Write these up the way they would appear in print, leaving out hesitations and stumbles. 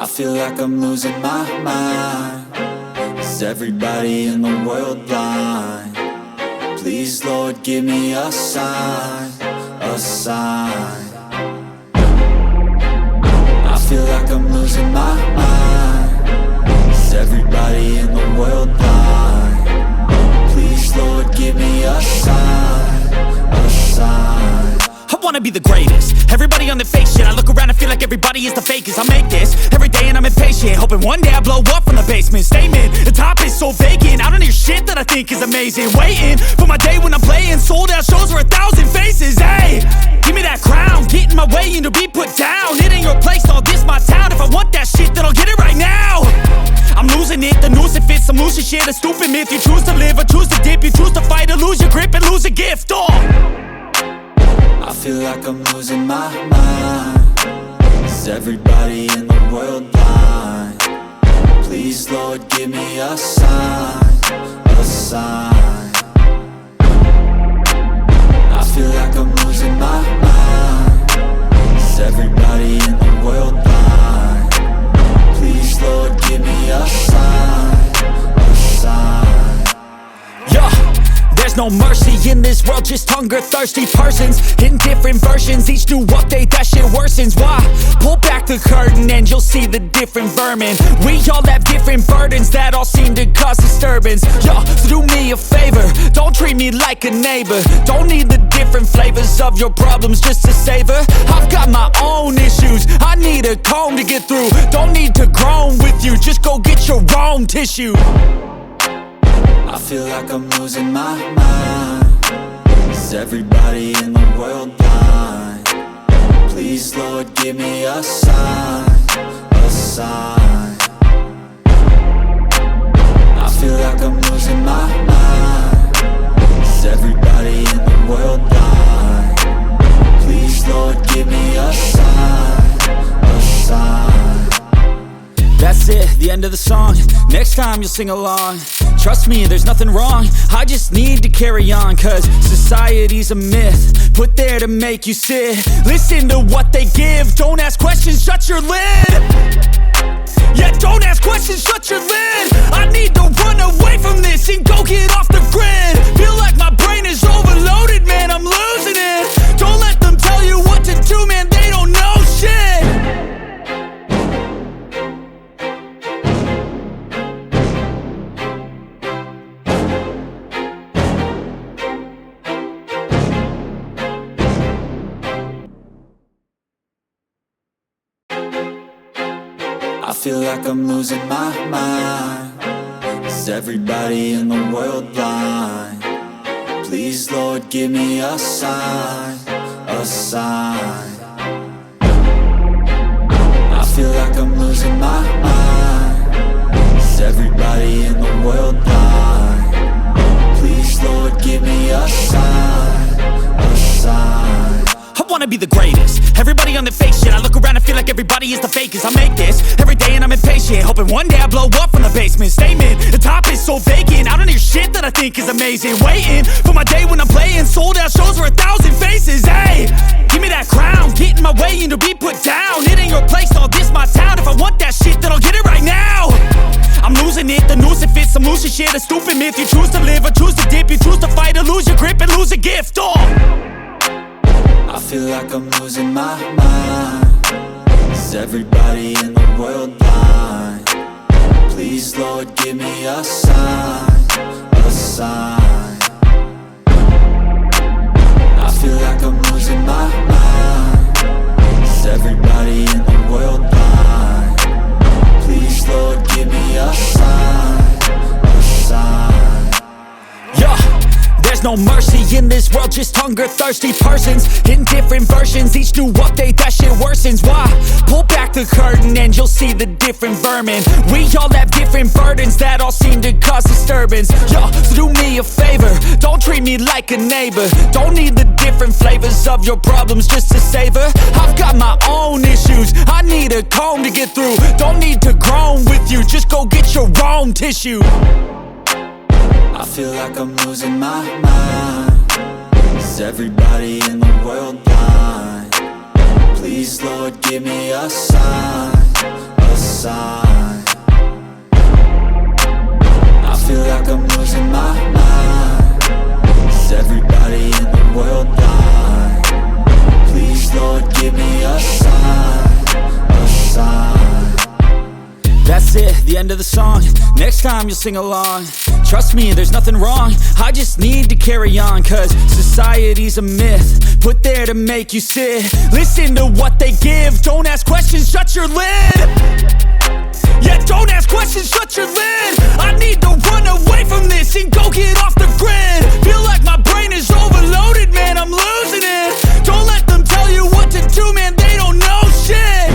I feel like I'm losing my mind. Is everybody in the world blind? Please, Lord, give me a sign, a sign. I feel like I'm losing my mind. Is everybody in the world blind? Please, Lord, give me a sign, a sign. I wanna be the greatest. Everybody on the fake shit. I look around and feel like everybody is the fakest. I make this every day and I'm impatient, hoping one day I blow up from the basement. Statement, the top is so vacant. I don't hear shit that I think is amazing. Waiting for my day when I'm playing sold out shows for 1,000 faces. Hey, give me that crown, get in my way and to be put down. It ain't your place, all this my town. If I want that shit, then I'll get it right now. I'm losing it, the noose it fits. I'm losing shit, a stupid myth. You choose to live or choose to dip. You choose to fight or lose your grip and lose a gift. I feel like I'm losing my mind. Is everybody in the world blind? Please, Lord, give me a sign, a sign. I feel like I'm losing my mind. Is everybody in the world blind? Please, Lord, give me a sign, a sign. Yeah. There's no mercy in this world, just hunger-thirsty persons in different versions. Each new update, that shit worsens. Why? Pull back the curtain and you'll see the different vermin. We all have different burdens that all seem to cause disturbance. Yo, so do me a favor, don't treat me like a neighbor. Don't need the different flavors of your problems just to savor. I've got my own issues, I need a comb to get through. Don't need to groan with you, just go get your own tissue. I feel like I'm losing my mind. Is everybody in the world blind? Please, Lord, give me a sign, a sign. I feel like I'm losing my mind. Is everybody in the world blind? Please, Lord, give me a sign, a sign. That's it, the end of the song. Next time you'll sing along. Trust me, there's nothing wrong. I just need to carry on, cause society's a myth put there to make you sit. Listen to what they give. Don't ask questions, shut your lid. Yeah, don't ask questions, shut your lid. I need to run away from this and go get off the grid. Feel like my brain is overloaded, man, I'm losing it. Don't let them tell you what to do, man, they don't know shit. I feel like I'm losing my mind. Is everybody in the world blind? Please, Lord, give me a sign, a sign. I feel like I'm losing my mind. Is everybody in the world blind? Please, Lord, give me a sign, a sign. I wanna be the greatest. Everybody on the fake shit. I look around and feel like everybody is the fakest. I make this every day and I'm impatient, hoping one day I blow up from the basement. Statement, the top is so vacant. I don't hear shit that I think is amazing. Waiting for my day when I'm playing sold out shows for 1,000 faces. Hey, give me that crown, get in my way and to be put down. It ain't your place, all this my town. If I want that shit, then I'll get it right now. I'm losing it, the noose it fits. I'm losing shit, a stupid myth. You choose to live or choose to dip. You choose to fight or lose your grip and lose a gift. I feel like I'm losing my mind. Is everybody in the world blind? Please, Lord, give me a sign, a sign. I feel like I'm losing my mind. Is everybody in the world blind? Please, Lord, give me a sign, a sign. Yeah. There's no mercy in this world, just hunger-thirsty persons in different versions. Each new update, that shit worsens. Why? Pull back the curtain and you'll see the different vermin. We all have different burdens that all seem to cause disturbance. Yo, so do me a favor, don't treat me like a neighbor. Don't need the different flavors of your problems just to savor. I've got my own issues, I need a comb to get through. Don't need to groan with you, just go get your own tissue. I feel like I'm losing my mind. Is everybody in the world blind? Please, Lord, give me a sign, a sign. sign. I feel like I'm losing my mind. Is everybody in the world blind? Please, Lord, give me a sign, a sign. That's it, the end of the song. Next time you'll sing along. Trust me, there's nothing wrong. I just need to carry on, cause society's a myth, put there to make you sit. Listen to what they give. Don't ask questions, shut your lid. Yeah, don't ask questions, shut your lid. I need to run away from this and go get off the grid. Feel like my brain is overloaded, man, I'm losing it. Don't let them tell you what to do, man, they don't know shit.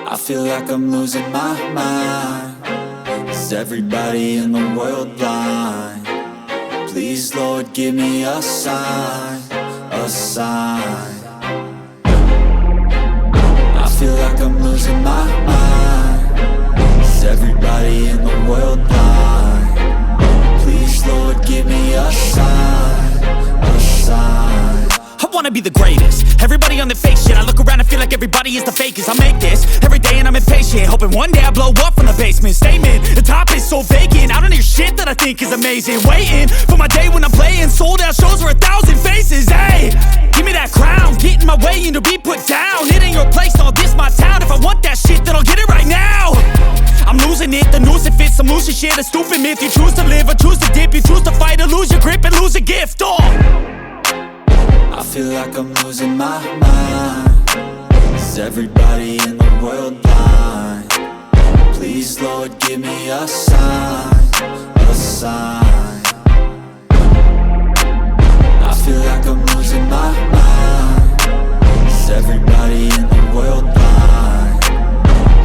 I feel like I'm losing my mind. Is everybody in the world blind? Please, Lord, give me a sign, a sign. I feel like I'm losing my mind. Is everybody in the world blind? Please, Lord, give me a sign, a sign. I wanna be the greatest. Everybody on the fake shit. I look around and feel like everybody is the fakest. I make this every day and I'm impatient, hoping one day I blow up from the basement. Statement, the top is so vacant. I don't hear shit that I think is amazing. Waiting for my day when I'm playing sold out shows for 1,000 faces. Hey, give me that crown, get in my way and to be put down. It ain't your place, all this my town. If I want that shit, then I'll get it right now. I'm losing it, the noose it fits. I'm losing shit, a stupid myth. You choose to live or choose to dip. You choose to fight or lose your grip and lose a gift. I feel like I'm losing my mind. Is everybody in the world blind? Please, Lord, give me a sign, a sign. I feel like I'm losing my mind. Is everybody in the world blind?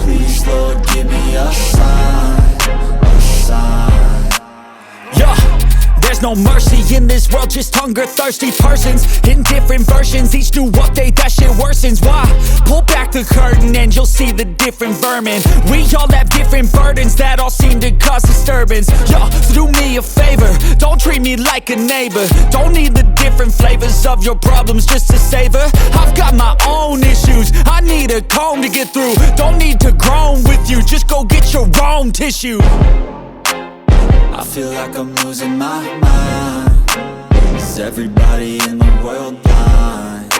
Please, Lord, give me a sign, a sign. There's no mercy in this world, just hunger-thirsty persons in different versions. Each new update, that shit worsens. Why? Pull back the curtain and you'll see the different vermin. We all have different burdens that all seem to cause disturbance. Yo, so do me a favor, don't treat me like a neighbor. Don't need the different flavors of your problems just to savor. I've got my own issues, I need a comb to get through. Don't need to groan with you, just go get your own tissue. I feel like I'm losing my mind. Is everybody in the world blind?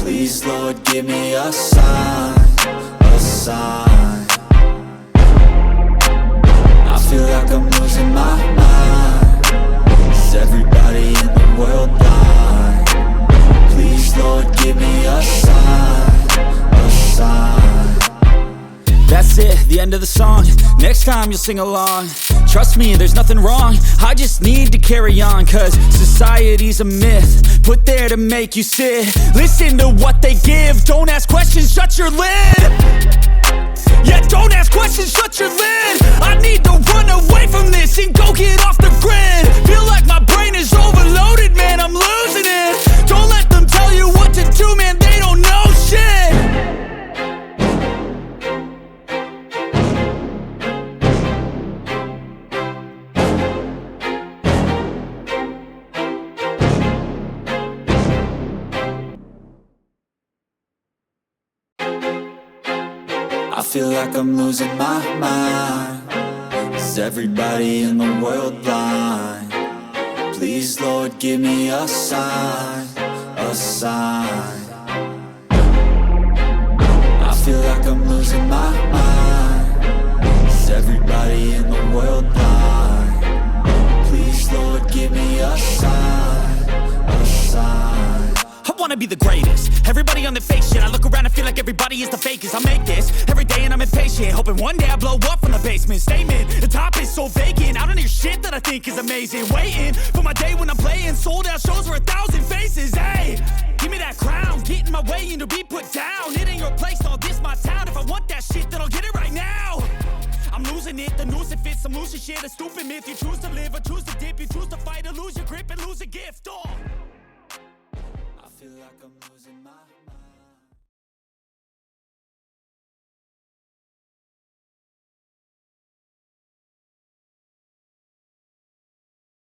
Please, Lord, give me a sign, a sign. I feel like I'm losing my mind. Is everybody in the world blind? Please, Lord, give me a sign, a sign. That's it, the end of the song. Next time you'll sing along. Trust me, there's nothing wrong. I just need to carry on, cause society's a myth, put there to make you sit. Listen to what they give. Don't ask questions, shut your lid. Yeah, don't ask questions, shut your lid. I need to run away from this and go get off the grid. Feel like my brain is overloaded, man, I'm losing it. Don't let them tell you what to do, man, they don't know shit. I feel like I'm losing my mind. Is everybody in the world blind? Please, Lord, give me a sign, a sign. I feel like I'm losing my mind. Is everybody in the world blind? Please, Lord, give me a sign, a sign. I wanna be the greatest. Everybody on the fake shit. I look around and feel like everybody is the fakest. I make this every day and I'm impatient, hoping one day I blow up from the basement. Statement, the top is so vacant. I don't hear shit that I think is amazing. Waiting for my day when I'm playing sold out shows for 1,000 faces. Hey, give me that crown, get in my way and to be put down. It ain't your place, all this my town. If I want that shit, then I'll get it right now. I'm losing it, the noose it fits. I'm losing shit, a stupid myth. You choose to live or choose to dip. You choose to fight or lose your grip and lose a gift. I feel like I'm losing my